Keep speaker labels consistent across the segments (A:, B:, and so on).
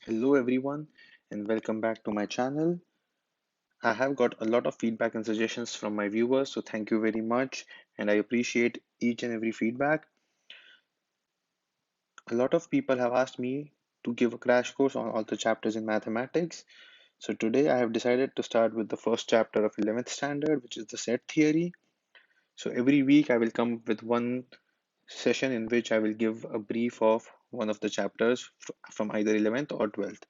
A: Hello everyone and welcome back to my channel. I have got a lot of feedback and suggestions from my viewers, so thank you very much and I appreciate each and every feedback. A lot of people have asked me to give a crash course on all the chapters in mathematics. So today I have decided to start with the first chapter of 11th standard, which is the set theory. So every week I will come with one session in which I will give a brief of one of the chapters from either 11th or 12th.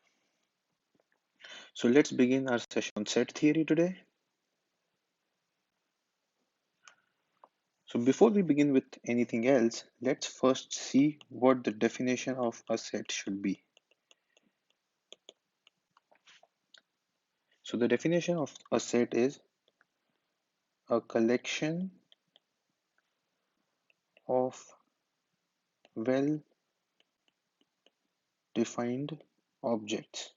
A: So let's begin our session on set theory today. So before we begin with anything else, let's first see what the definition of a set should be. So the definition of a set is a collection of well-defined objects.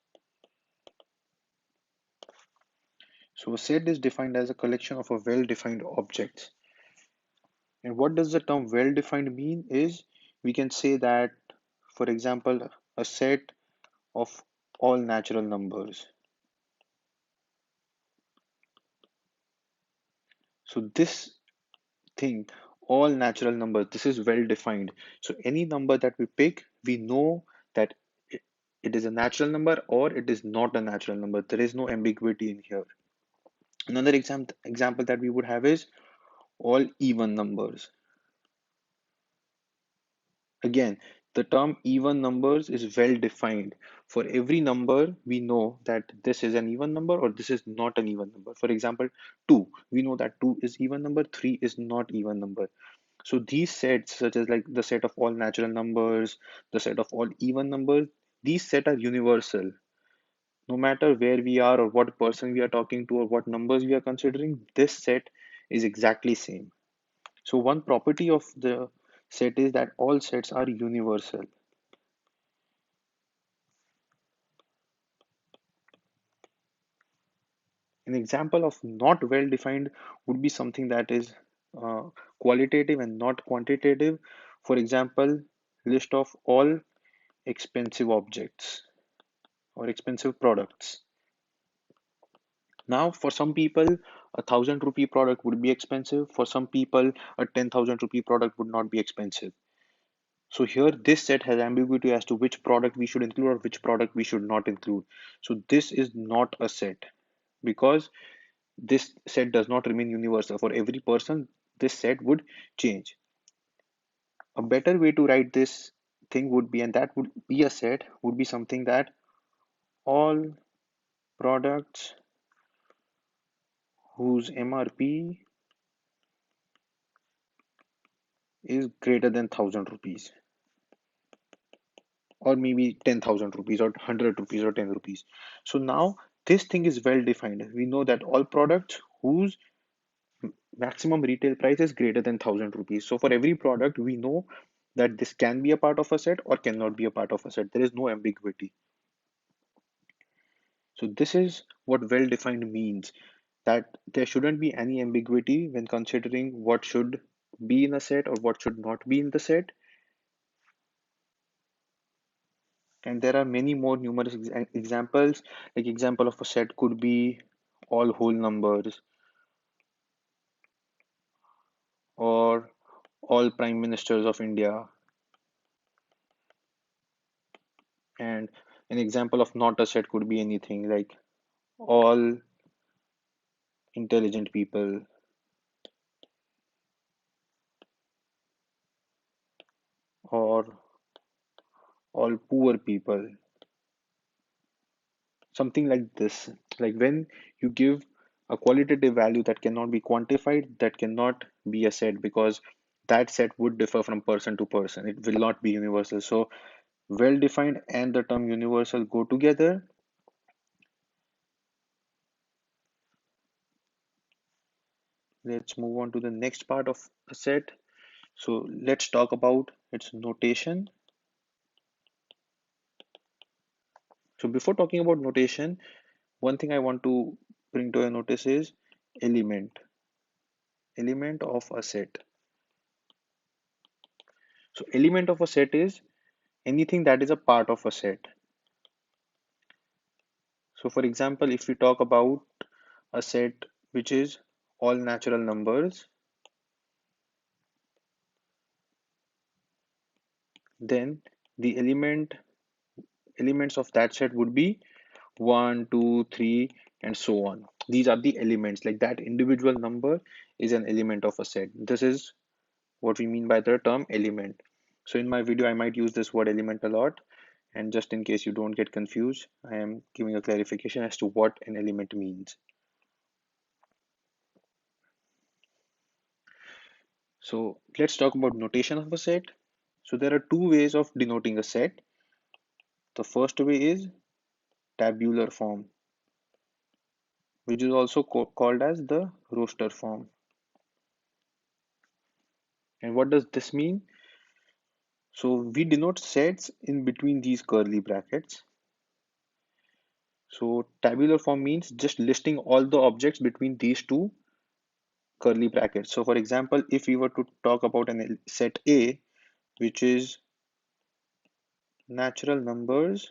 A: So a set is defined as a collection of a well-defined objects. And what does the term well-defined mean is we can say that, for example, a set of all natural numbers. So this thing, all natural numbers, this is well defined. So any number that we pick, we know that it, it is a natural number or it is not a natural number. There is no ambiguity in here. Another example that we would have is all even numbers. Again, the term even numbers is well defined. For every number, we know that this is an even number or this is not an even number. For example, 2, we know that 2 is even number, 3 is not even number. So these sets, such as like the set of all natural numbers, the set of all even numbers, these sets are universal. No matter where we are or what person we are talking to or what numbers we are considering, this set is exactly same. So one property of the set is that all sets are universal. An example of not well defined would be something that is qualitative and not quantitative. For example, list of all expensive objects or expensive products. Now, for some people, a 1,000 rupee product would be expensive. For some people, a 10,000 rupee product would not be expensive. So here, this set has ambiguity as to which product we should include or which product we should not include. So this is not a set because this set does not remain universal. For every person, this set would change. A better way to write this thing would be, and that would be a set, would be something that all products whose MRP is greater than 1,000 rupees, or maybe 10,000 rupees, or 100 rupees, or 10 rupees. So now this thing is well defined. We know that all products whose maximum retail price is greater than 1,000 rupees. So for every product, we know that this can be a part of a set or cannot be a part of a set. There is no ambiguity. So this is what well defined means, that there shouldn't be any ambiguity when considering what should be in a set or what should not be in the set. And there are many more numerous examples. Like example of a set could be all whole numbers or all prime ministers of India. And an example of not a set could be anything like all intelligent people or all poor people. Something like this. Like when you give a qualitative value that cannot be quantified, that cannot be a set because that set would differ from person to person. It will not be universal. So well defined and the term universal go together. Let's move on to the next part of a set. So let's talk about its notation. So before talking about notation, one thing I want to bring to your notice is element, element of a set. So element of a set is anything that is a part of a set. So for example, if we talk about a set which is all natural numbers, then the elements of that set would be 1, 2, 3, and so on. These are the elements, like that individual number is an element of a set. This is what we mean by the term element. So in my video, I might use this word element a lot. And just in case you don't get confused, I am giving a clarification as to what an element means. So let's talk about notation of a set. So there are two ways of denoting a set. The first way is tabular form, which is also called as the roster form. And what does this mean? So we denote sets in between these curly brackets. So tabular form means just listing all the objects between these two curly brackets. So for example, if we were to talk about an set A, which is natural numbers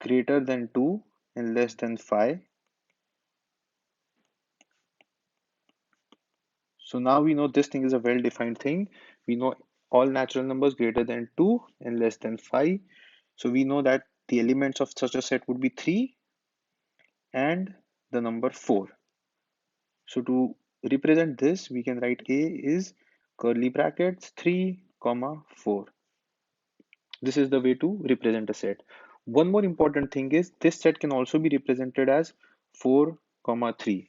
A: greater than 2 and less than 5. So now we know this thing is a well-defined thing. We know all natural numbers greater than 2 and less than 5. So we know that the elements of such a set would be 3 and the number 4. So to represent this, we can write A is curly brackets 3, comma 4. This is the way to represent a set. One more important thing is this set can also be represented as 4, comma 3.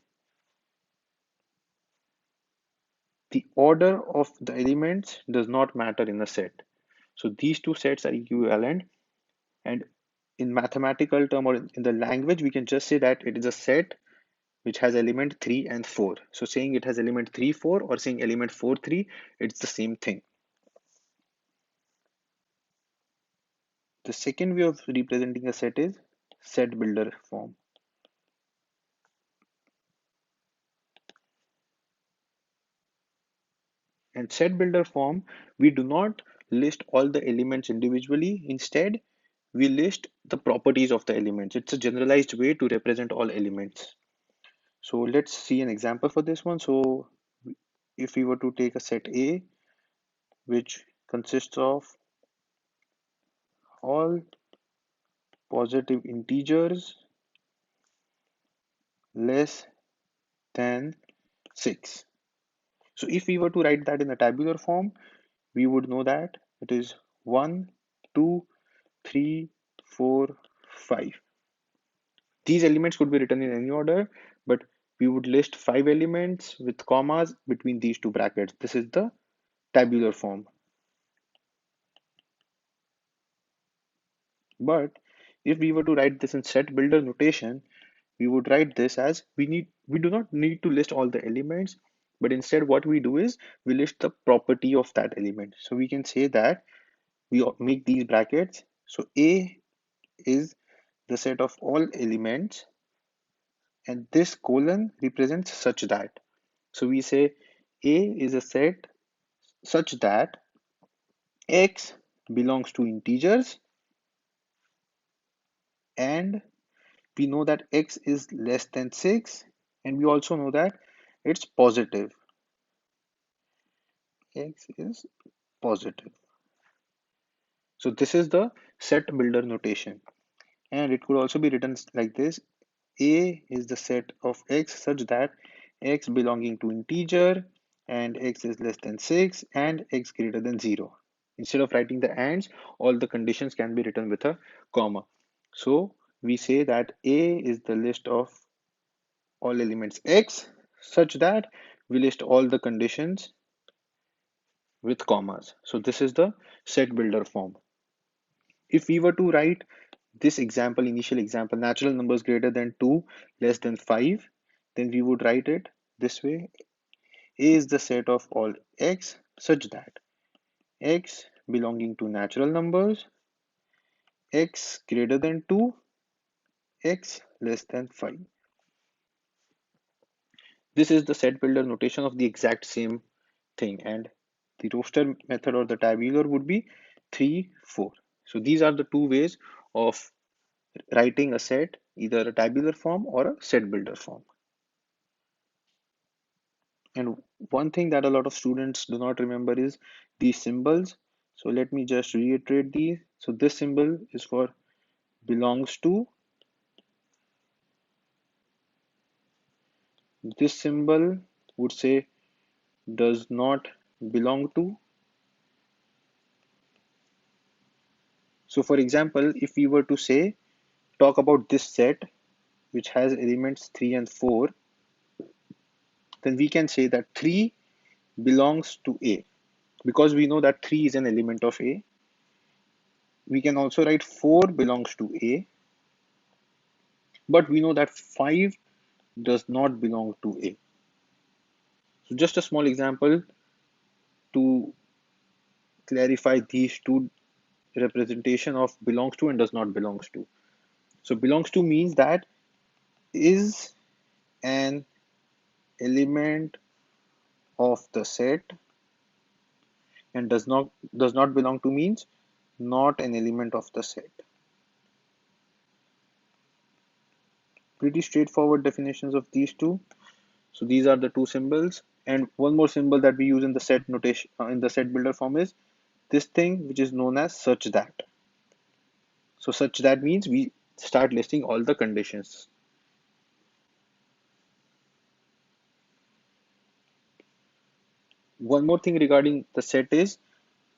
A: The order of the elements does not matter in a set. So these two sets are equivalent, and in mathematical term or in the language, we can just say that it is a set which has element 3 and 4. So saying it has element 3, 4 or saying element 4, 3, it's the same thing. The second way of representing a set is set builder form. And set builder form, we do not list all the elements individually. Instead, we list the properties of the elements. It's a generalized way to represent all elements. So let's see an example for this one. So if we were to take a set A, which consists of all positive integers less than 6. So if we were to write that in a tabular form, we would know that it is 1, 2, 3, 4, 5. These elements could be written in any order, but we would list 5 elements with commas between these two brackets. This is the tabular form. But if we were to write this in set builder notation, we would write this as we do not need to list all the elements, but instead what we do is we list the property of that element. So we can say that we make these brackets. So A is the set of all elements, and this colon represents such that. So we say A is a set such that X belongs to integers, and we know that X is less than 6, and we also know that it's positive. X is positive. So this is the set builder notation, and it could also be written like this: A is the set of X such that X belonging to integer and X is less than 6 and X greater than 0. Instead of writing the ands, all the conditions can be written with a comma. So we say that A is the list of all elements X such that we list all the conditions with commas. So this is the set builder form. If we were to write this example, initial example, natural numbers greater than 2, less than 5, then we would write it this way. A is the set of all X such that X belonging to natural numbers, X greater than 2, X less than 5. This is the set builder notation of the exact same thing, and the roster method or the tabular would be 3, 4. So these are the two ways of writing a set, either a tabular form or a set builder form. And one thing that a lot of students do not remember is these symbols. So let me just reiterate these. So this symbol is for belongs to. This symbol would say does not belong to. So for example, if we were to say, talk about this set which has elements 3 and 4, then we can say that 3 belongs to A. Because we know that 3 is an element of A, we can also write 4 belongs to A, but we know that 5 does not belong to A. So just a small example to clarify these two representation of belongs to and does not belongs to. So belongs to means that is an element of the set, and does not belong to means not an element of the set. Pretty straightforward definitions of these two. So these are the two symbols, and one more symbol that we use in the set notation in the set builder form is this thing which is known as such that. So such that means we start listing all the conditions. One more thing regarding the set is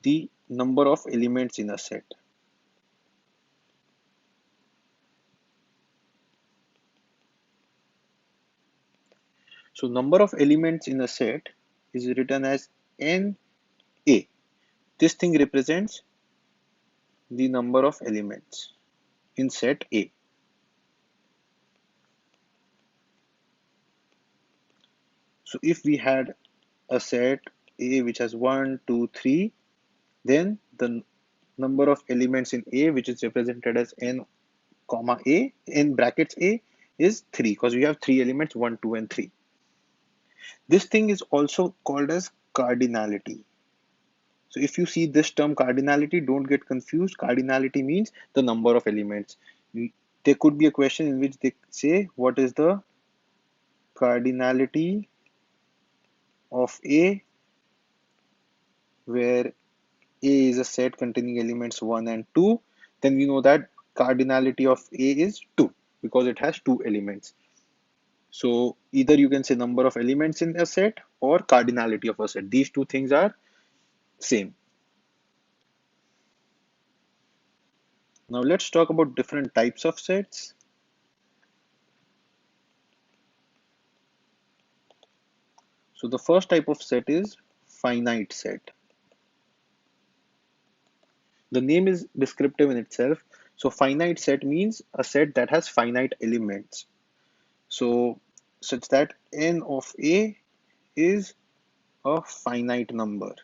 A: the number of elements in a set. So number of elements in a set is written as NA. This thing represents the number of elements in set A. So if we had a set A which has 1, 2, 3, then the number of elements in A, which is represented as n comma A in brackets A, is 3 because we have 3 elements 1, 2, and 3. This thing is also called as cardinality. So if you see this term cardinality, don't get confused. Cardinality means the number of elements. There could be a question in which they say what is the cardinality of A, where A is a set containing elements 1 and 2, then we know that cardinality of A is 2 because it has 2 elements. So either you can say number of elements in a set or cardinality of a set. These two things are same. Now let's talk about different types of sets. So the first type of set is finite set. The name is descriptive in itself. So finite set means a set that has finite elements. So such that n of A is a finite number.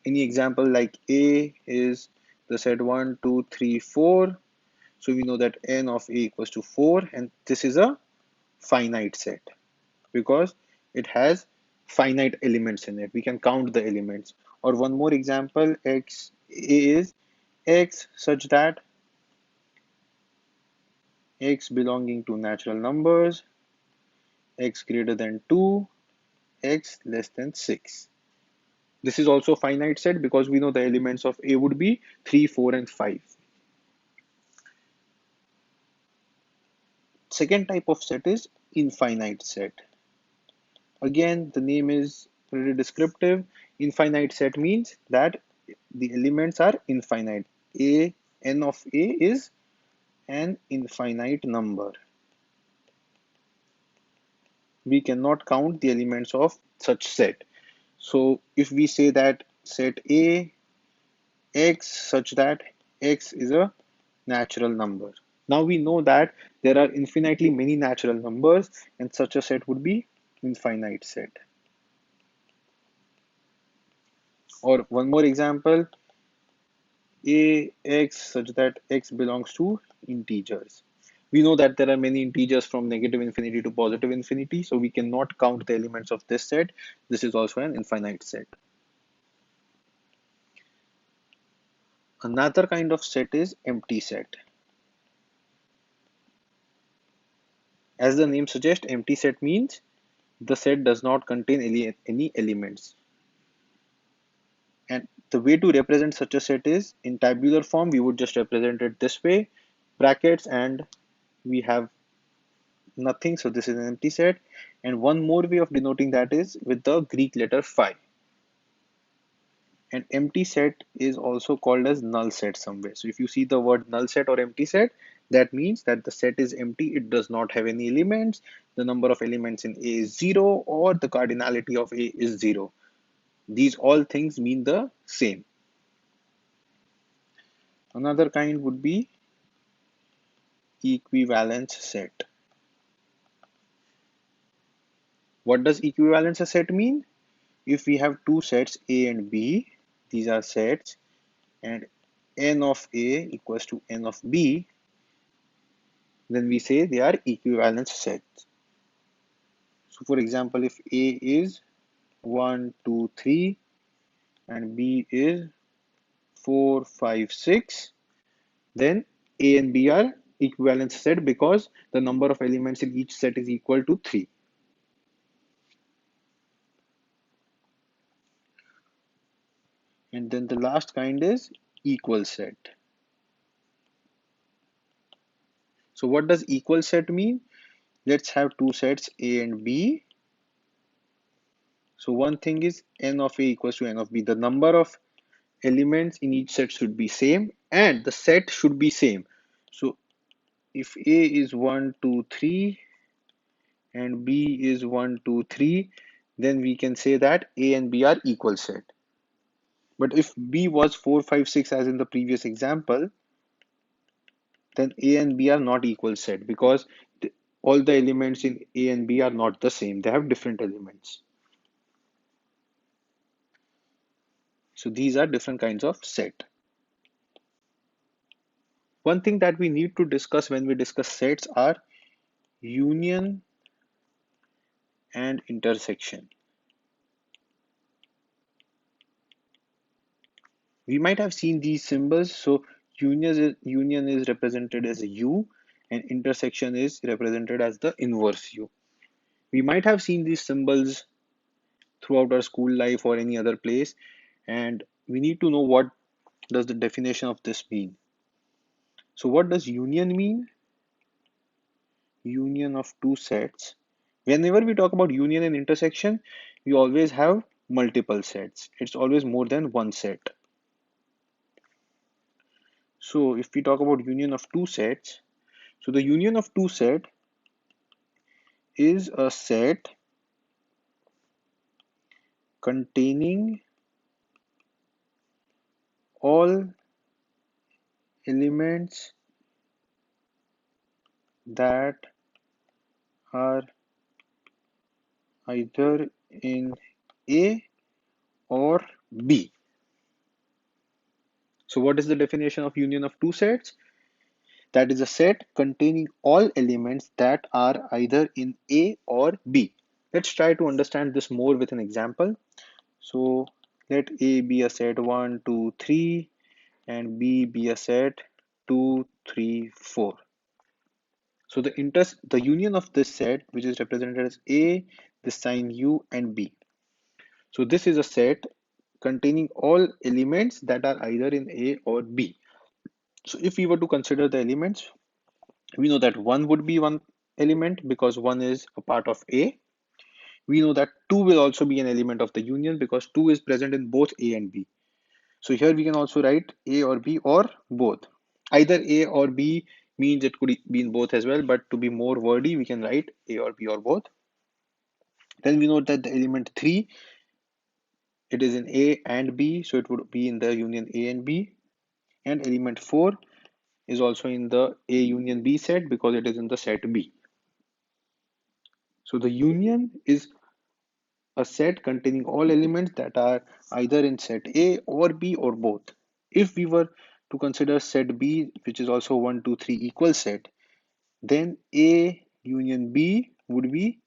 A: Any example like A is the set 1, 2, 3, 4. So we know that n of A equals to 4, and this is a finite set because it has finite elements in it. We can count the elements. Or one more example, X A is X such that X belonging to natural numbers, X greater than 2, X less than 6. This is also finite set because we know the elements of A would be 3, 4, and 5. Second type of set is infinite set. Again, the name is pretty descriptive. Infinite set means that the elements are infinite. N of A is an infinite number. We cannot count the elements of such set. So if we say that set A X such that X is a natural number. Now we know that there are infinitely many natural numbers, and such a set would be infinite set. Or one more example, Ax such that X belongs to integers. We know that there are many integers from negative infinity to positive infinity, so we cannot count the elements of this set. This is also an infinite set. Another kind of set is empty set. As the name suggests, empty set means the set does not contain any elements. And the way to represent such a set is in tabular form, we would just represent it this way, brackets, and we have nothing. So this is an empty set. And one more way of denoting that is with the Greek letter phi. An empty set is also called as null set somewhere. So if you see the word null set or empty set, that means that the set is empty. It does not have any elements. The number of elements in A is zero, or the cardinality of A is zero. These all things mean the same. Another kind would be equivalence set. What does equivalence set mean? If we have two sets A and B, these are sets, and n of A equals to n of B, then we say they are equivalence sets. So for example, if A is 1, 2, 3 and B is 4, 5, 6, then A and B are equivalence set because the number of elements in each set is equal to 3. And then the last kind is equal set. So what does equal set mean? Let's have two sets A and B. So one thing is n of A equals to n of B. The number of elements in each set should be same and the set should be same. So if A is 1, 2, 3 and B is 1, 2, 3, then we can say that A and B are equal set. But if B was 4, 5, 6 as in the previous example, then A and B are not equal set because all the elements in A and B are not the same. They have different elements. So these are different kinds of set. One thing that we need to discuss when we discuss sets are union and intersection. We might have seen these symbols. So union is represented as a U and intersection is represented as the inverse U. We might have seen these symbols throughout our school life or any other place, and we need to know what does the definition of this mean. So what does union mean? Union of two sets. Whenever we talk about union and intersection, we always have multiple sets. It's always more than one set. So if we talk about union of two sets, so the union of two set is a set containing all elements that are either in A or B. So what is the definition of union of two sets? That is a set containing all elements that are either in A or B. Let's try to understand this more with an example. So let A be a set 1, 2, 3 and B be a set 2, 3, 4. So the union of this set, which is represented as A, the sign U and B. So this is a set containing all elements that are either in A or B. So if we were to consider the elements, we know that 1 would be one element because 1 is a part of A. We know that 2 will also be an element of the union because 2 is present in both A and B. So here we can also write A or B or both. Either A or B means it could be in both as well, but to be more wordy, we can write A or B or both. Then we know that the element 3, it is in A and B, so it would be in the union A and B. And element 4 is also in the A union B set because it is in the set B. So the union is a set containing all elements that are either in set A or B or both. If we were to consider set B, which is also 1, 2, 3 equal set, then A union B would be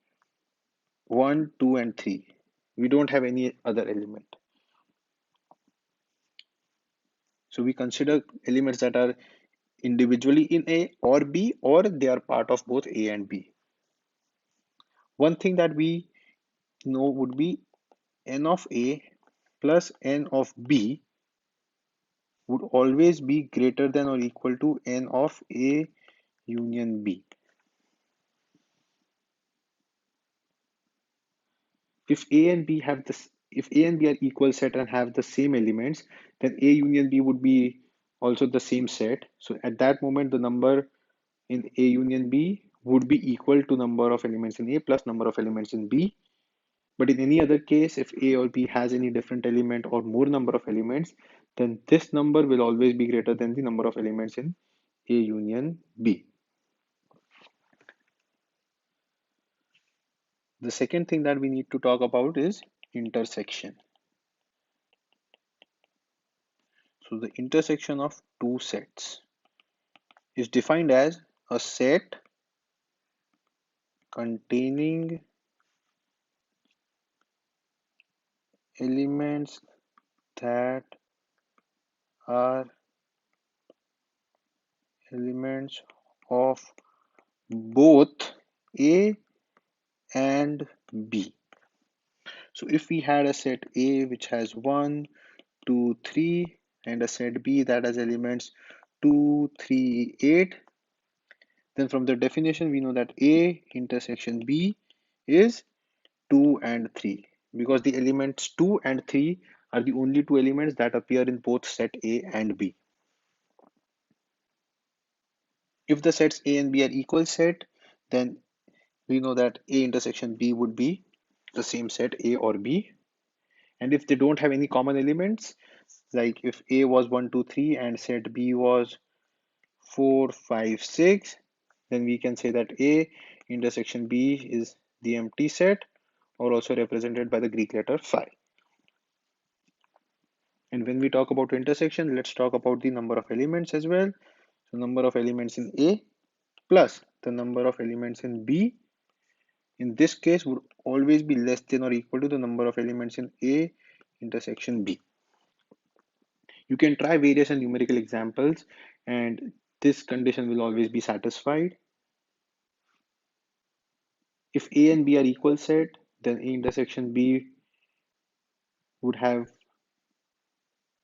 A: 1, 2, and 3. We don't have any other element. So we consider elements that are individually in A or B, or they are part of both A and B. One thing that we know would be n of A plus n of B would always be greater than or equal to n of A union B. If A and B have this, if A and B are equal set and have the same elements, then A union B would be also the same set. So at that moment, the number in A union B would be equal to number of elements in A plus number of elements in B. But in any other case, if A or B has any different element or more number of elements, then this number will always be greater than the number of elements in A union B. The second thing that we need to talk about is intersection. So the intersection of two sets is defined as a set containing elements that are elements of both A and B. So if we had a set A which has 1, 2, 3, and a set B that has elements 2, 3, 8, then from the definition we know that A intersection B is 2 and 3, because the elements 2 and 3 are the only two elements that appear in both set A and B. If the sets A and B are equal set, then we know that A intersection B would be the same set A or B. And if they don't have any common elements, like if A was 1, 2, 3 and set B was 4, 5, 6, then we can say that A intersection B is the empty set, or also represented by the Greek letter phi. And when we talk about intersection, let's talk about the number of elements as well. So number of elements in A plus the number of elements in B, in this case, would always be less than or equal to the number of elements in A intersection B. You can try various and numerical examples, and this condition will always be satisfied. If A and B are equal set, then A intersection B would have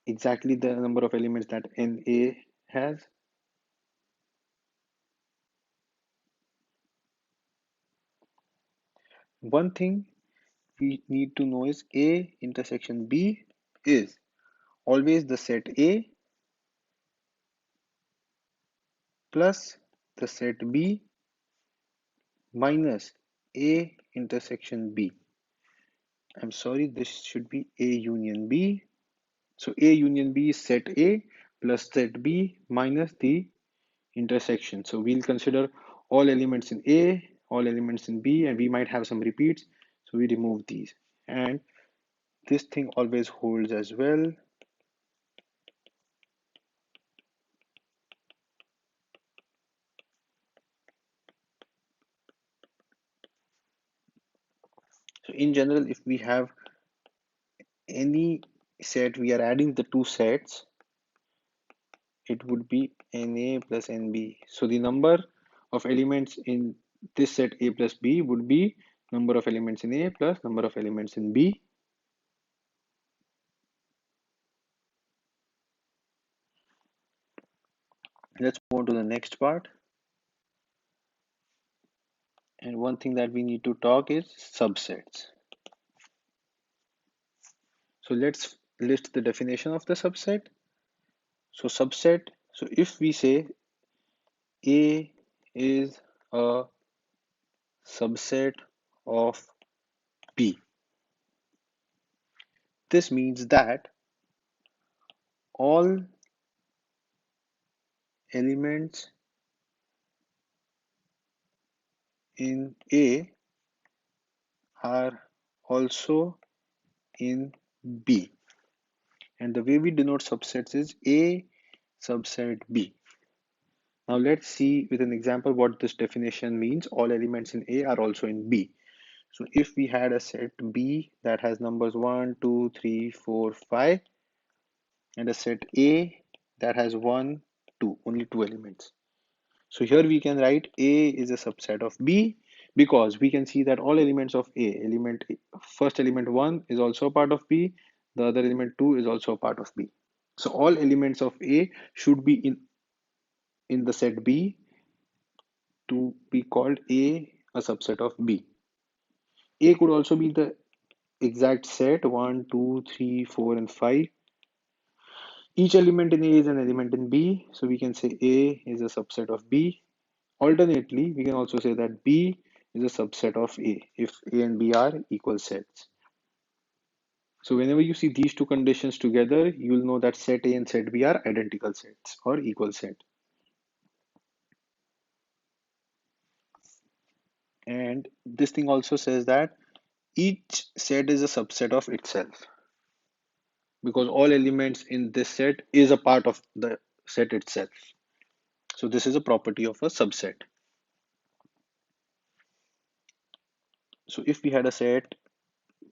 A: exactly the number of elements that NA has. One thing we need to know is A intersection B is always the set A plus the set B minus A intersection B. I'm sorry, this should be A union B. So A union B is set A plus set B minus the intersection. So we'll consider all elements in A, all elements in B, and we might have some repeats. So we remove these. And this thing always holds as well. So in general, if we have any set, we are adding the two sets, it would be NA plus NB. So the number of elements in this set A plus B would be number of elements in A plus number of elements in B. Let's move on to the next part. And one thing that we need to talk is subsets. So let's list the definition of the subset. So subset, so if we say A is a subset of B, this means that all elements in A are also in B. And the way we denote subsets is A subset B. Now let's see with an example what this definition means. All elements in A are also in B. So if we had a set B that has numbers 1, 2, 3, 4, 5, and a set A that has one, two, only two elements. So here we can write A is a subset of B because we can see that all elements of first element 1 is also a part of B, the other element 2 is also a part of B. So all elements of A should be in the set B to be called a subset of B. A could also be the exact set 1, 2, 3, 4, and 5. Each element in A is an element in B, so we can say A is a subset of B. Alternately, we can also say that B is a subset of A if A and B are equal sets. So whenever you see these two conditions together, you'll know that set A and set B are identical sets or equal set. And this thing also says that each set is a subset of itself because all elements in this set is a part of the set itself. So this is a property of a subset. So if we had a set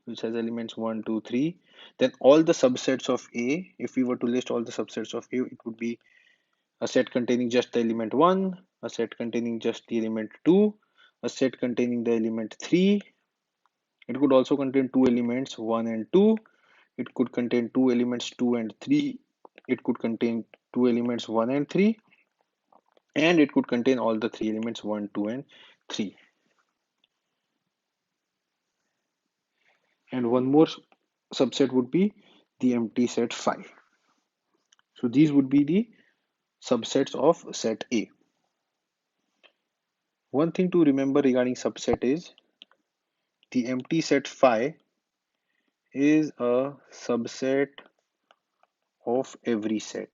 A: which has elements 1, 2, 3, then all the subsets of A, if we were to list all the subsets of A, it would be a set containing just the element 1, a set containing just the element 2, a set containing the element 3. It could also contain two elements 1 and 2. It could contain two elements 2 and 3. It could contain two elements 1 and 3. And it could contain all the three elements 1, 2, and 3. And one more subset would be the empty set phi. So these would be the subsets of set A. One thing to remember regarding subset is the empty set phi is a subset of every set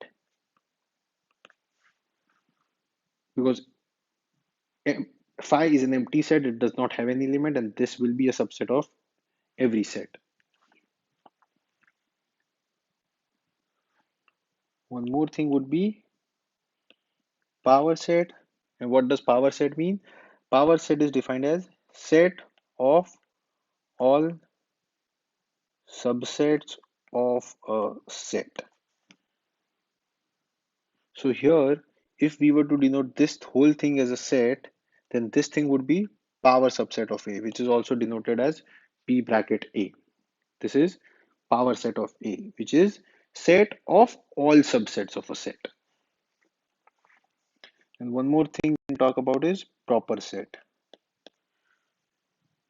A: because phi is an empty set, it does not have any element, and this will be a subset of every set. One more thing would be power set. And what does power set mean? Power set is defined as set of all subsets of a set. So here, if we were to denote this whole thing as a set, then this thing would be power subset of A, which is also denoted as P bracket A. This is power set of A, which is set of all subsets of a set. And one more thing we can talk about is proper set.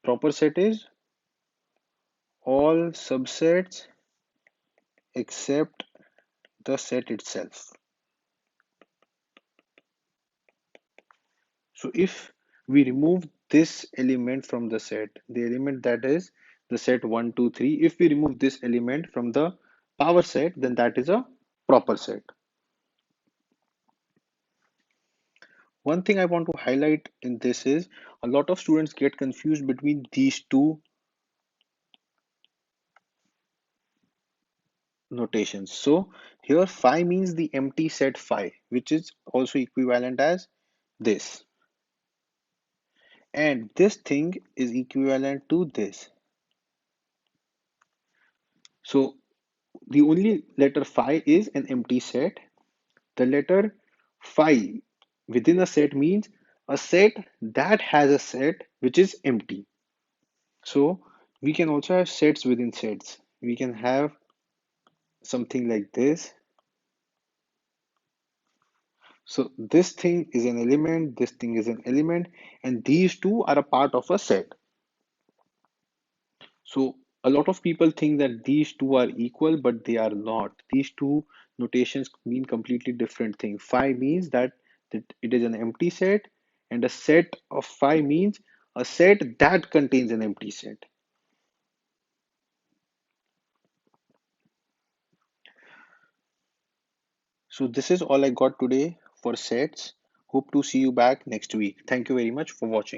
A: Proper set is all subsets except the set itself. So if we remove this element from the set, the element that is the set 1, 2, 3, if we remove this element from the power set, then that is a proper set. One thing I want to highlight in this is a lot of students get confused between these two notations. So here phi means the empty set phi, which is also equivalent as this. And this thing is equivalent to this. So the only letter phi is an empty set. The letter phi within a set means a set that has a set which is empty. So we can also have sets within sets. We can have something like this. So this thing is an element, this thing is an element, and these two are a part of a set. So a lot of people think that these two are equal, but they are not. These two notations mean completely different things. Phi means that it is an empty set, and a set of phi means a set that contains an empty set. So this is all I got today for sets. Hope to see you back next week. Thank you very much for watching.